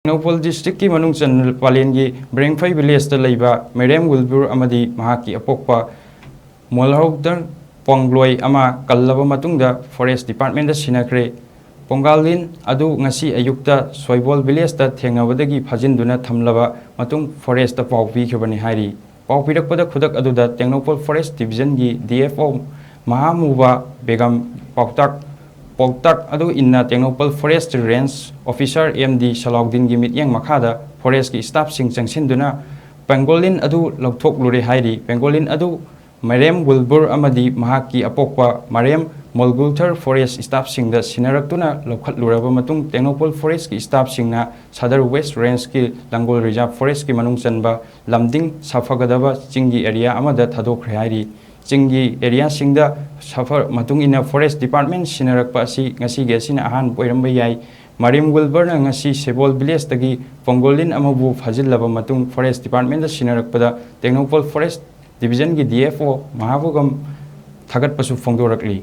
TENGNOUPAL district ki manung chan palen gi MARINGPHAI village da LEIBA Marem Wilbur amadi MAHAKKI Apokpa Marem Molungthar ama Kallaba Matung da forest department da Sinnarakhre Pangolin adu ngasi ayukta soibol village da thengnabadagi phajinduna thamlaba matung forest da pau pi khibani hairi pau pirakpada khudak adu da TENGNOUPAL forest division gi DFO Mahamuba begam Pautak adu inna TENGNOUPAL forest range officer MD Salaudin gi mityang makhada forest ki staff sing changsinduna Pangolin adu lokthok lure hairi Pangolin adu Marem Wilbur amadi MAHAKKI Apokpa Marem Molungthar forest staff sing da Sinnarakhre lokhat luraba matung TENGNOUPAL forest ki staff sing na Sadar West range ki Langol reserve forest ki manung chanba lamding safagadaba chingi area amada thadokre hairi Chingi area singda suffer matung ina forest department Sinnarakhre si ngasi ge sina ahan poiramba yai Marem Wilbur na ngasi sebol village tagi Pangolin amabu phajillaba matung forest department da Sinnarakhre da TENGNOUPAL forest division gi DFO Mahabugam thagat pasu phongdorakli